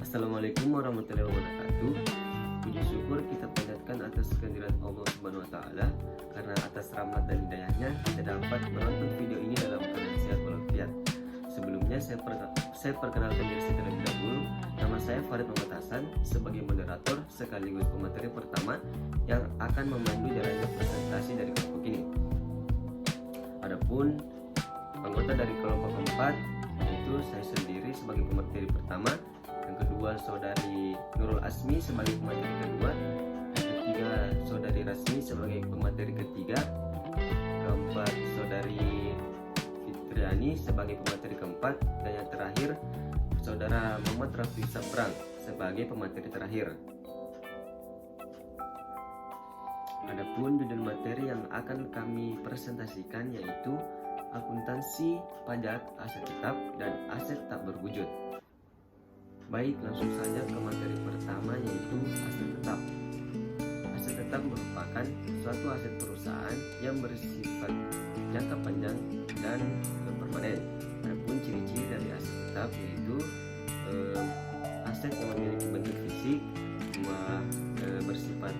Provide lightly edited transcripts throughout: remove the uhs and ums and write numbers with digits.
Assalamualaikum warahmatullahi wabarakatuh. Puji syukur kita panjatkan atas kehadirat Allah Subhanahu wa taala, karena atas rahmat dan hidayahnya kita dapat menonton video ini dalam keadaan sehat walafiat. Sebelumnya saya perkenalkan diri saya terlebih dahulu. Nama saya Farid Muhammad Hasan sebagai moderator sekaligus pemateri pertama yang akan memandu jalannya presentasi dari kelompok ini. Adapun anggota dari kelompok keempat, yaitu saya sendiri sebagai pemateri pertama, yang kedua saudari Nurul Asmi sebagai pemateri kedua, yang ketiga saudari Rasmi sebagai pemateri ketiga, keempat saudari Fitriani sebagai pemateri keempat, dan yang terakhir saudara Muhammad Rafi Sabrang sebagai pemateri terakhir. Adapun judul materi yang akan kami presentasikan yaitu akuntansi pajak aset tetap dan aset tak berwujud. Baik, langsung saja ke materi pertama yaitu aset tetap. Aset tetap merupakan suatu aset perusahaan yang bersifat jangka panjang dan permanen. Adapun ciri-ciri dari aset tetap yaitu aset yang memiliki bentuk fisik, bersifat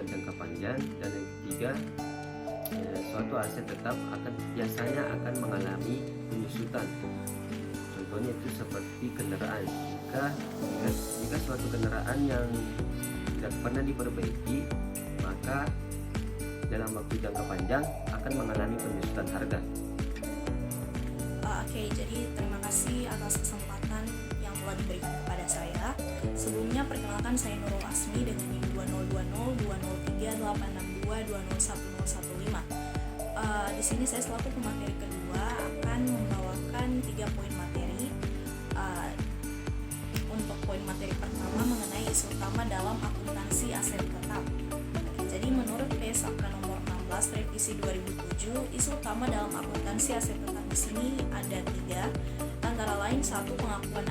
jangka panjang, dan yang ketiga suatu aset tetap biasanya akan mengalami penyusutan. Contohnya itu seperti kendaraan. Jika suatu kendaraan yang tidak pernah diperbaiki, maka dalam waktu jangka panjang akan mengalami penyusutan harga. Oke, jadi terima kasih atas kesempatan yang telah diberikan kepada saya. Sebelumnya perkenalkan, saya Nurul Asmi dengan NIM 2020-203-862-201-015. Di sini saya selaku pemateri kedua akan membawakan 3 poin materi. Untuk poin materi pertama mengenai isu utama dalam akuntansi aset tetap. Jadi menurut PSAK nomor 16 revisi 2007, isu utama dalam akuntansi aset tetap di sini ada 3, antara lain 1. Pengakuan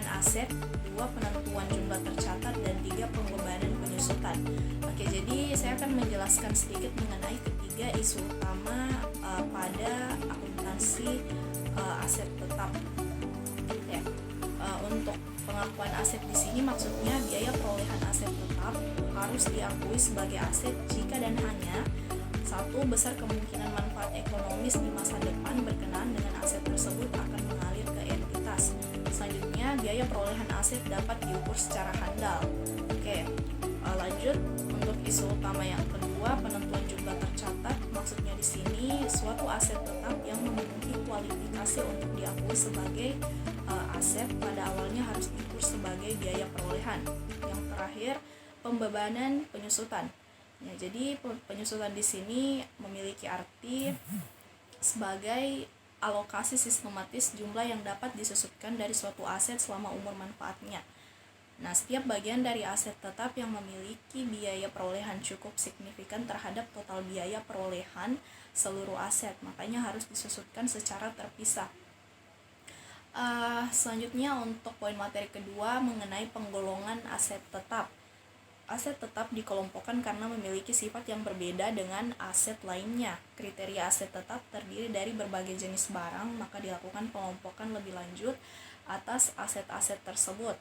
aset, 2. Penentuan jumlah tercatat, dan 3. Pembebanan penyusutan. Oke, jadi saya akan menjelaskan sedikit mengenai ketiga isu utama pada akuntansi aset tetap. Oke. Untuk pengakuan aset di sini maksudnya biaya perolehan aset tetap harus diakui sebagai aset jika dan hanya 1. Besar kemungkinan manfaat ekonomis di masa depan berkenaan dengan aset tersebut akan mengalir ke entitas. Selanjutnya, biaya perolehan aset dapat diukur secara handal. Oke, lanjut untuk isu utama yang kedua, penentuan jumlah tercatat. Maksudnya di sini suatu aset tetap yang memenuhi kualifikasi untuk diakui sebagai aset pada awalnya harus diukur sebagai biaya perolehan. Yang terakhir, pembebanan penyusutan. Ya, jadi penyusutan di sini memiliki arti sebagai alokasi sistematis jumlah yang dapat disusutkan dari suatu aset selama umur manfaatnya. Nah, setiap bagian dari aset tetap yang memiliki biaya perolehan cukup signifikan terhadap total biaya perolehan seluruh aset, makanya harus disusutkan secara terpisah. Selanjutnya untuk poin materi kedua mengenai penggolongan aset tetap. Aset tetap dikelompokkan karena memiliki sifat yang berbeda dengan aset lainnya. Kriteria aset tetap terdiri dari berbagai jenis barang, maka dilakukan pengelompokan lebih lanjut atas aset-aset tersebut.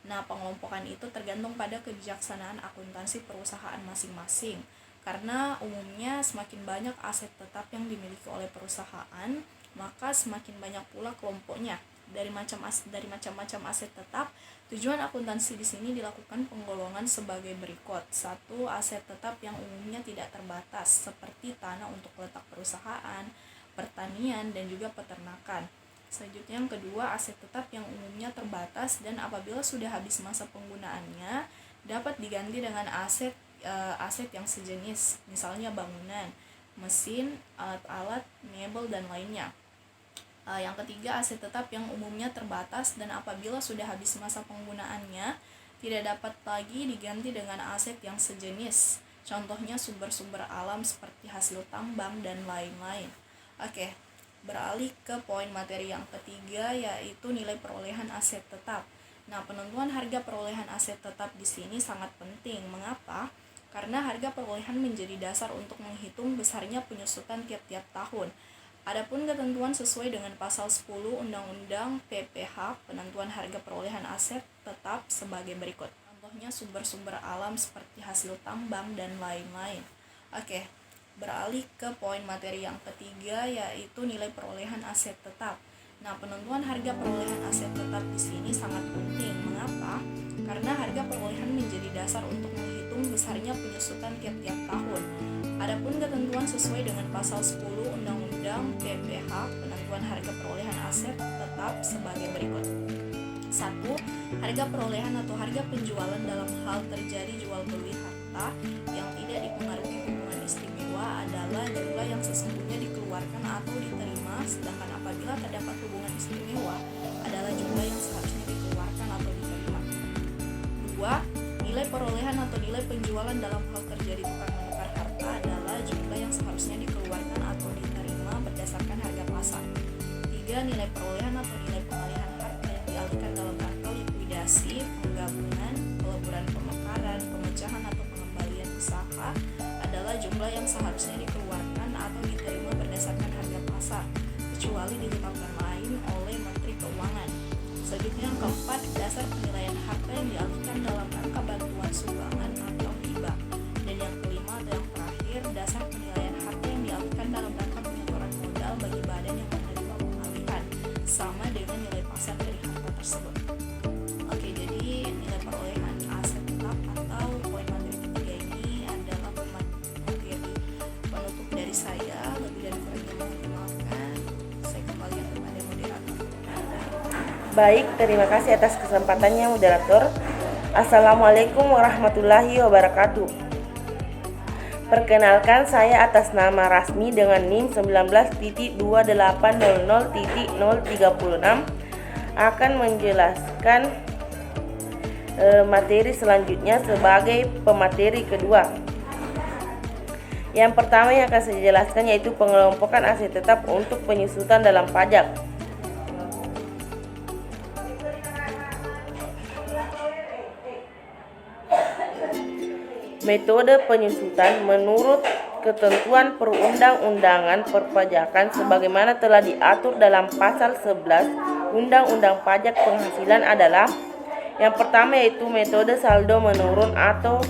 Nah, pengelompokan itu tergantung pada kebijaksanaan akuntansi perusahaan masing-masing. Karena umumnya semakin banyak aset tetap yang dimiliki oleh perusahaan, maka semakin banyak pula kelompoknya. Dari macam-macam aset tetap, tujuan akuntansi di sini dilakukan penggolongan sebagai berikut. 1. Aset tetap yang umumnya tidak terbatas, seperti tanah untuk letak perusahaan, pertanian, dan juga peternakan. Selanjutnya yang kedua, aset tetap yang umumnya terbatas dan apabila sudah habis masa penggunaannya dapat diganti dengan aset yang sejenis, misalnya bangunan, mesin, alat-alat, mebel, dan lainnya. Yang ketiga, aset tetap yang umumnya terbatas dan apabila sudah habis masa penggunaannya tidak dapat lagi diganti dengan aset yang sejenis. Contohnya sumber-sumber alam seperti hasil tambang dan lain-lain. Oke, beralih ke poin materi yang ketiga yaitu nilai perolehan aset tetap. Nah, penentuan harga perolehan aset tetap di sini sangat penting. Mengapa? Karena harga perolehan menjadi dasar untuk menghitung besarnya penyusutan tiap-tiap tahun. Adapun ketentuan sesuai dengan pasal 10 Undang-Undang PPH, penentuan harga perolehan aset tetap sebagai berikut. Contohnya sumber-sumber alam seperti hasil tambang dan lain-lain. Oke, beralih ke poin materi yang ketiga, yaitu nilai perolehan aset tetap. Nah, penentuan harga perolehan aset tetap di sini sangat penting. Mengapa? Karena harga perolehan menjadi dasar untuk menghitung besarnya penyusutan tiap-tiap tahun. Adapun ketentuan sesuai dengan pasal 10 Undang-Undang PPH, penentuan harga perolehan aset tetap sebagai berikut. 1. Harga perolehan atau harga penjualan dalam hal terjadi jual beli harta yang tidak dipengaruhi hubungan istimewa adalah jumlah yang sesungguhnya dikeluarkan atau diterima, sedangkan apabila terdapat hubungan istimewa adalah jumlah yang seharusnya dikeluarkan atau diterima. 2. Nilai perolehan atau nilai penjualan dalam hal terjadi tukar menukar harta adalah jumlah yang seharusnya dikeluarkan atau diterima berdasarkan harga pasar. 3. Nilai perolehan atau nilai pengalihan harta yang dialihkan dalam rangka likuidasi, penggabungan, peleburan pemekaran, pemecahan atau pengembalian usaha adalah jumlah yang seharusnya dikeluarkan atau diterima berdasarkan harga pasar, kecuali ditetapkan lain oleh Menteri Keuangan. Selanjutnya yang keempat, dasar penilaian harta yang dialihkan dalam rangka bantuan sumbangan atau hibah. Dan yang kelima atau yang terakhir, dasar penilaian harta yang dialihkan dalam rangka penyetoran modal bagi badan yang menerima pengalihan, sama dengan nilai pasar dari harta tersebut. Oke, jadi nilai perolehan aset tetap atau poin materi ketiga ini adalah materi penutup dari saya. Lebih dan kurangnya mohon dimaafkan. Saya kembalikan kepada moderator. Baik, terima kasih atas kesempatannya moderator. Assalamualaikum warahmatullahi wabarakatuh. Perkenalkan, saya atas nama Rasmi dengan NIM 19.2800.036 akan menjelaskan materi selanjutnya sebagai pemateri kedua. Yang pertama yang akan saya jelaskan yaitu pengelompokan aset tetap untuk penyusutan dalam pajak. Metode penyusutan menurut ketentuan perundang-undangan perpajakan sebagaimana telah diatur dalam pasal 11 Undang-Undang Pajak Penghasilan adalah: yang pertama yaitu metode saldo menurun atau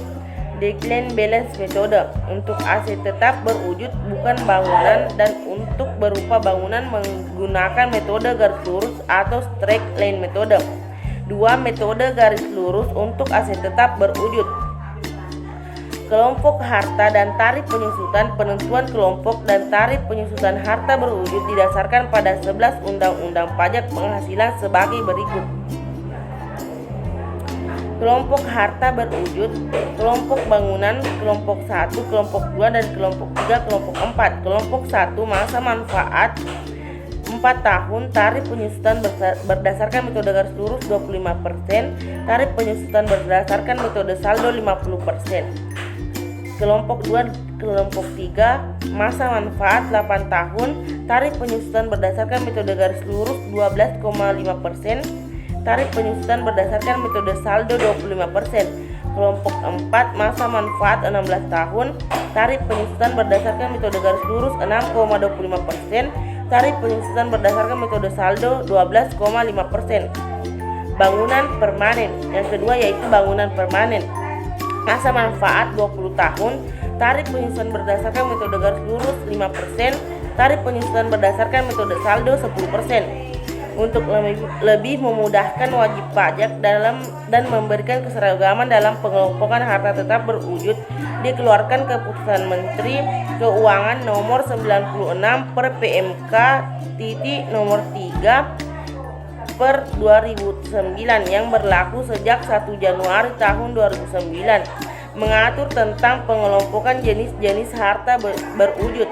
decline balance metode untuk aset tetap berwujud bukan bangunan, dan untuk berupa bangunan menggunakan metode garis lurus atau straight line metode. 2. Metode garis lurus untuk aset tetap berwujud. Kelompok harta dan tarif penyusutan. Penentuan kelompok dan tarif penyusutan harta berwujud didasarkan pada 11 Undang-Undang Pajak Penghasilan sebagai berikut. Kelompok harta berwujud, kelompok bangunan, kelompok 1, kelompok 2, dan kelompok 3, kelompok 4. Kelompok 1 masa manfaat 4 tahun, tarif penyusutan berdasarkan metode garis lurus 25%, tarif penyusutan berdasarkan metode saldo 50%. Kelompok 2, kelompok 3 masa manfaat 8 tahun, tarif penyusutan berdasarkan metode garis lurus 12,5%, tarif penyusutan berdasarkan metode saldo 25%. Kelompok 4 masa manfaat 16 tahun, tarif penyusutan berdasarkan metode garis lurus 6,25%, tarif penyusutan berdasarkan metode saldo 12,5%. Bangunan permanen. Yang kedua yaitu bangunan permanen. Masa manfaat 20 tahun, tarif penyusutan berdasarkan metode garis lurus 5%, tarif penyusutan berdasarkan metode saldo 10%. Untuk lebih memudahkan wajib pajak dan memberikan keseragaman dalam pengelompokan harta tetap berwujud, dikeluarkan Keputusan Menteri Keuangan nomor 96 per PMK nomor 3 per 2009 yang berlaku sejak 1 Januari tahun 2009, mengatur tentang pengelompokan jenis-jenis harta berwujud.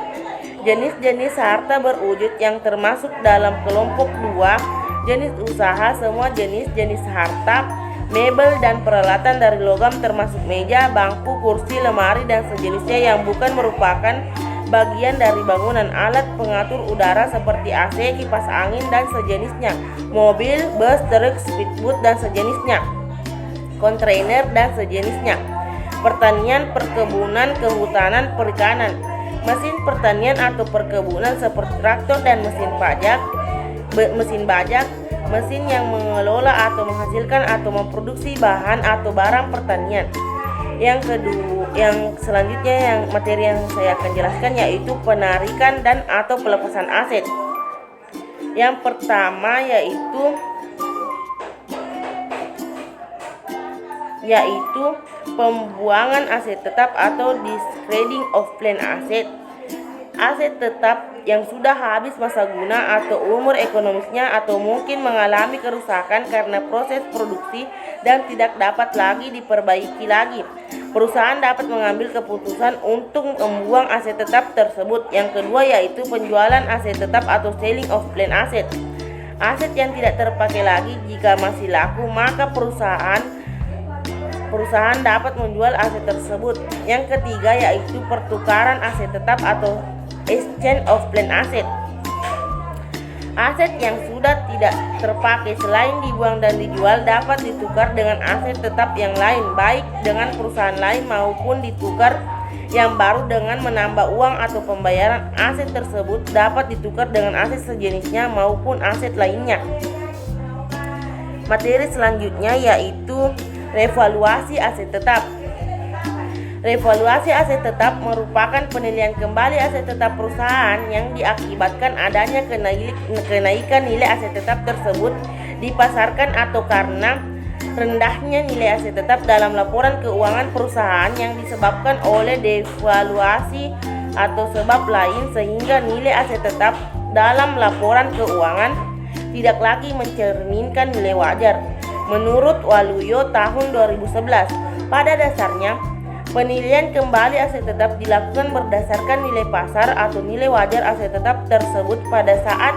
Jenis-jenis harta berwujud yang termasuk dalam kelompok 2, jenis usaha, semua jenis-jenis harta, mebel dan peralatan dari logam termasuk meja, bangku, kursi, lemari dan sejenisnya yang bukan merupakan bagian dari bangunan, alat pengatur udara seperti AC, kipas angin dan sejenisnya, mobil, bus, truk, speedboat dan sejenisnya, kontainer dan sejenisnya, pertanian, perkebunan, kehutanan, perikanan, mesin pertanian atau perkebunan seperti traktor dan mesin bajak, mesin yang mengelola atau menghasilkan atau memproduksi bahan atau barang pertanian. Yang selanjutnya yang materi yang saya akan jelaskan yaitu penarikan dan atau pelepasan aset. Yang pertama yaitu pembuangan aset tetap atau discarding of plan asset. Aset tetap yang sudah habis masa guna atau umur ekonomisnya atau mungkin mengalami kerusakan karena proses produksi dan tidak dapat lagi diperbaiki lagi. Perusahaan dapat mengambil keputusan untuk membuang aset tetap tersebut. Yang kedua yaitu penjualan aset tetap atau selling of plan asset. Aset yang tidak terpakai lagi jika masih laku, maka perusahaan dapat menjual aset tersebut. Yang ketiga yaitu pertukaran aset tetap atau exchange of plan asset. Aset yang sudah tidak terpakai selain dibuang dan dijual dapat ditukar dengan aset tetap yang lain, baik dengan perusahaan lain maupun ditukar yang baru dengan menambah uang atau pembayaran. Aset tersebut dapat ditukar dengan aset sejenisnya maupun aset lainnya. Materi selanjutnya yaitu revaluasi aset tetap. Revaluasi aset tetap merupakan penilaian kembali aset tetap perusahaan yang diakibatkan adanya kenaikan nilai aset tetap tersebut di pasarkan atau karena rendahnya nilai aset tetap dalam laporan keuangan perusahaan yang disebabkan oleh devaluasi atau sebab lain, sehingga nilai aset tetap dalam laporan keuangan tidak lagi mencerminkan nilai wajar. Menurut Waluyo tahun 2011, pada dasarnya penilaian kembali aset tetap dilakukan berdasarkan nilai pasar atau nilai wajar aset tetap tersebut pada saat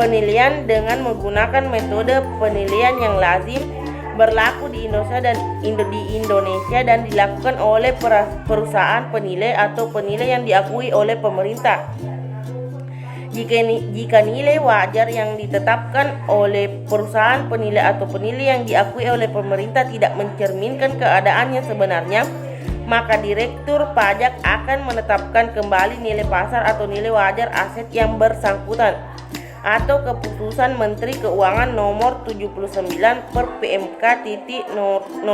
penilaian dengan menggunakan metode penilaian yang lazim berlaku di Indonesia dan dilakukan oleh perusahaan penilai atau penilai yang diakui oleh pemerintah. Jika nilai wajar yang ditetapkan oleh perusahaan penilai atau penilai yang diakui oleh pemerintah tidak mencerminkan keadaan yang sebenarnya, maka Direktur Pajak akan menetapkan kembali nilai pasar atau nilai wajar aset yang bersangkutan, atau Keputusan Menteri Keuangan nomor 79 per PMK titik 03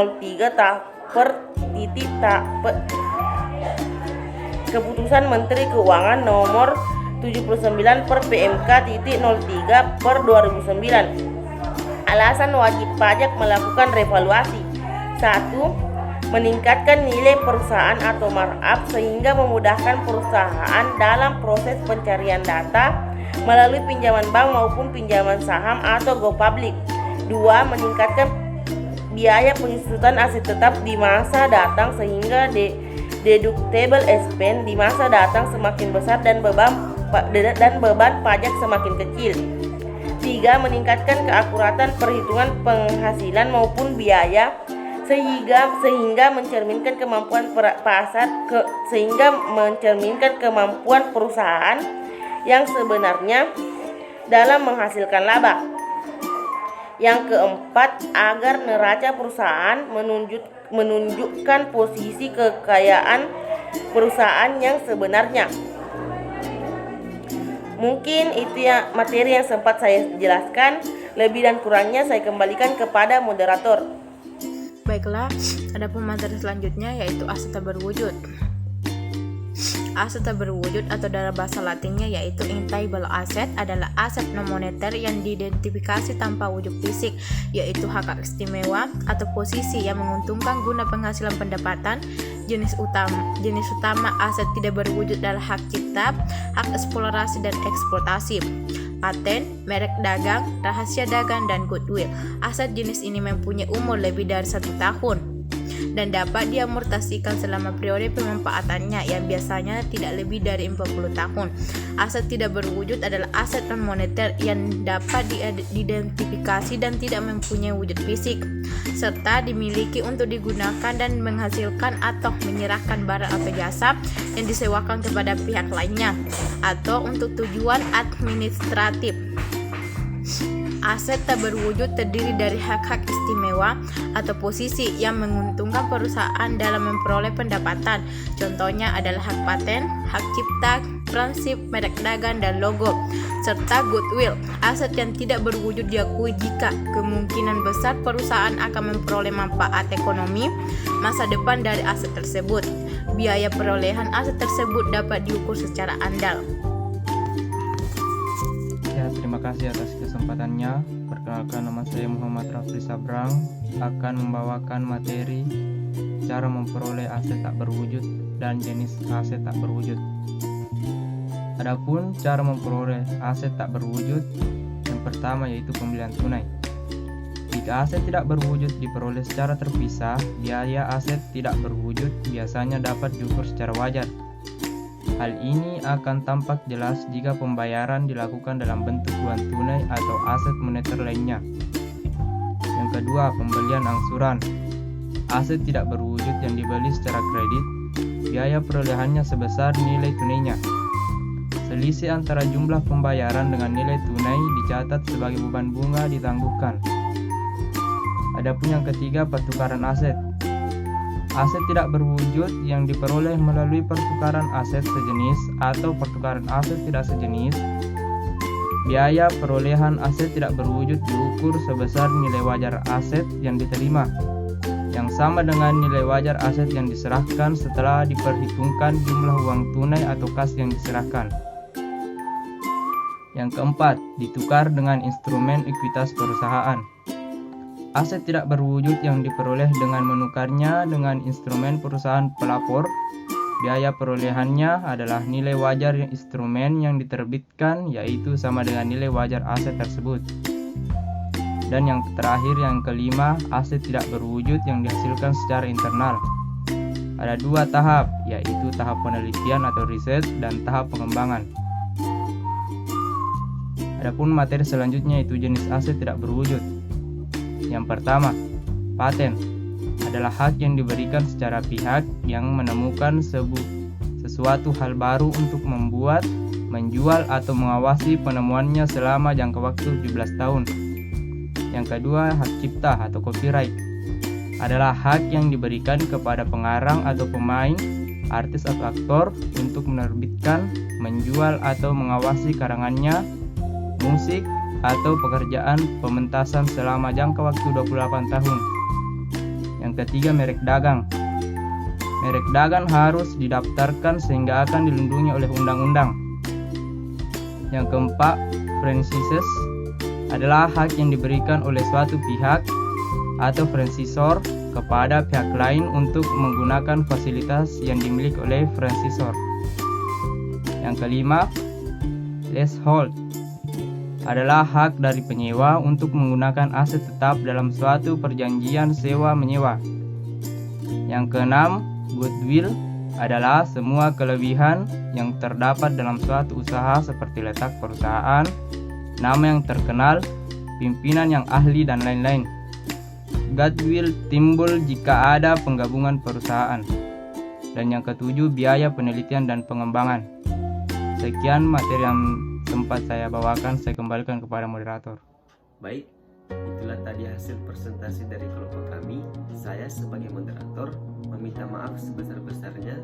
Keputusan Menteri Keuangan nomor 79 per PMK titik 03 per 2009. Alasan wajib pajak melakukan revaluasi: 1. Meningkatkan nilai perusahaan atau markup sehingga memudahkan perusahaan dalam proses pencarian data melalui pinjaman bank maupun pinjaman saham atau go public. 2. Meningkatkan biaya pengisutan aset tetap di masa datang sehingga deductible expense di masa datang semakin besar dan beban pajak semakin kecil. 3. Meningkatkan keakuratan perhitungan penghasilan maupun biaya sehingga mencerminkan kemampuan perusahaan yang sebenarnya dalam menghasilkan laba. Yang keempat, agar neraca perusahaan menunjukkan posisi kekayaan perusahaan yang sebenarnya. Mungkin itu ya materi yang sempat saya jelaskan. Lebih dan kurangnya saya kembalikan kepada moderator. Baiklah, ada materi selanjutnya yaitu aset tak berwujud. Aset tak berwujud atau dalam bahasa Latinnya yaitu intangible asset adalah aset non moneter yang diidentifikasi tanpa wujud fisik, yaitu hak istimewa atau posisi yang menguntungkan guna penghasilan pendapatan. Jenis utama aset tidak berwujud adalah hak cipta, hak eksplorasi dan eksploitasi, paten, merek dagang, rahasia dagang, dan goodwill. Aset jenis ini mempunyai umur lebih dari 1 tahun dan dapat diamortasikan selama periode pemanfaatannya yang biasanya tidak lebih dari 40 tahun. Aset tidak berwujud adalah aset non moneter yang dapat diidentifikasi dan tidak mempunyai wujud fisik, serta dimiliki untuk digunakan dan menghasilkan atau menyerahkan barang atau jasa yang disewakan kepada pihak lainnya atau untuk tujuan administratif. Aset tak berwujud terdiri dari hak-hak istimewa atau posisi yang menguntungkan perusahaan dalam memperoleh pendapatan. Contohnya adalah hak paten, hak cipta, prinsip, merek dagang, dan logo, serta goodwill. Aset yang tidak berwujud diakui jika kemungkinan besar perusahaan akan memperoleh manfaat ekonomi masa depan dari aset tersebut. Biaya perolehan aset tersebut dapat diukur secara andal. Ya, terima kasih atas kesempatannya. Perkenalkan, nama saya Muhammad Rafli Sabrang, akan membawakan materi cara memperoleh aset tak berwujud dan jenis aset tak berwujud. Adapun cara memperoleh aset tak berwujud, yang pertama yaitu pembelian tunai. Jika aset tidak berwujud diperoleh secara terpisah, biaya aset tidak berwujud biasanya dapat diukur secara wajar. Hal ini akan tampak jelas jika pembayaran dilakukan dalam bentuk uang tunai atau aset moneter lainnya. Yang kedua, pembelian angsuran. Aset tidak berwujud yang dibeli secara kredit, biaya perolehannya sebesar nilai tunainya. Selisih antara jumlah pembayaran dengan nilai tunai dicatat sebagai beban bunga ditangguhkan. Adapun yang ketiga, pertukaran aset. Aset tidak berwujud yang diperoleh melalui pertukaran aset sejenis atau pertukaran aset tidak sejenis. Biaya perolehan aset tidak berwujud diukur sebesar nilai wajar aset yang diterima, yang sama dengan nilai wajar aset yang diserahkan setelah diperhitungkan jumlah uang tunai atau kas yang diserahkan. Yang keempat, ditukar dengan instrumen ekuitas perusahaan. Aset tidak berwujud yang diperoleh dengan menukarnya dengan instrumen perusahaan pelapor. Biaya perolehannya adalah nilai wajar instrumen yang diterbitkan, yaitu sama dengan nilai wajar aset tersebut. Dan yang terakhir, yang kelima, aset tidak berwujud yang dihasilkan secara internal. Ada dua tahap, yaitu tahap penelitian atau riset dan tahap pengembangan. Adapun materi selanjutnya itu jenis aset tidak berwujud. Yang pertama, paten adalah hak yang diberikan secara pihak yang menemukan sesuatu hal baru untuk membuat, menjual, atau mengawasi penemuannya selama jangka waktu 17 tahun. Yang kedua, hak cipta atau copyright adalah hak yang diberikan kepada pengarang atau pemain, artis atau aktor untuk menerbitkan, menjual, atau mengawasi karangannya, musik, atau pekerjaan pementasan selama jangka waktu 28 tahun. Yang ketiga, merek dagang. Merek dagang harus didaftarkan sehingga akan dilindungi oleh undang-undang. Yang keempat, franchises adalah hak yang diberikan oleh suatu pihak atau franchisor kepada pihak lain untuk menggunakan fasilitas yang dimiliki oleh franchisor. Yang kelima, leasehold adalah hak dari penyewa untuk menggunakan aset tetap dalam suatu perjanjian sewa-menyewa. Yang keenam, goodwill adalah semua kelebihan yang terdapat dalam suatu usaha seperti letak perusahaan, nama yang terkenal, pimpinan yang ahli, dan lain-lain. Goodwill timbul jika ada penggabungan perusahaan. Dan yang ketujuh, biaya penelitian dan pengembangan. Sekian materi yang sempat saya bawakan, saya kembalikan kepada moderator. Baik, itulah tadi hasil presentasi dari kelompok kami. Saya sebagai moderator meminta maaf sebesar-besarnya